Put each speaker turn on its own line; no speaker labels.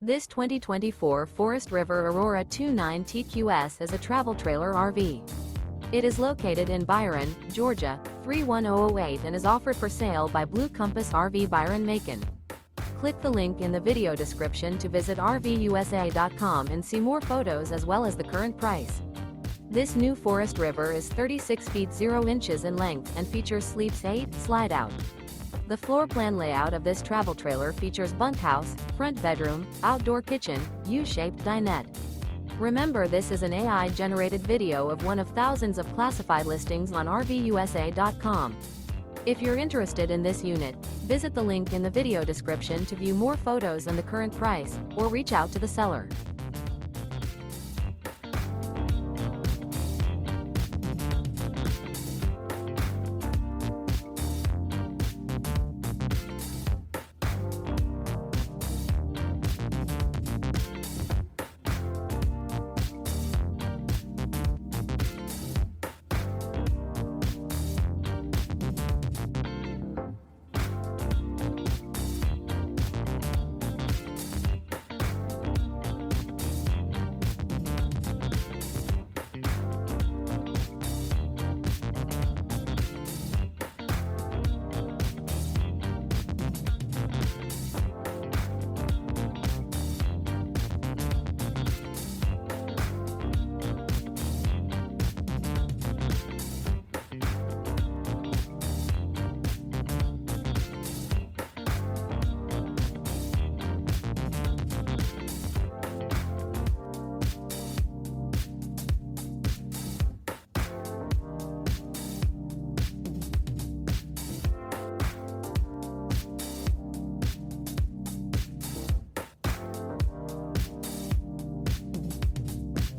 This 2024 Forest River Aurora 29 TQS is a travel trailer RV. It is located in Byron, Georgia, 31008 and is offered for sale by Blue Compass RV Byron-Macon. Click the link in the video description to visit RVUSA.com and see more photos as well as the current price. This new Forest River is 36 feet 0 inches in length and features sleeps 8, Slideout. The floor plan layout of this travel trailer features bunkhouse, front bedroom, outdoor kitchen, U-shaped dinette. Remember, this is an AI-generated video of one of thousands of classified listings on RVUSA.com. If you're interested in this unit, visit the link in the video description to view more photos and the current price, or reach out to the seller.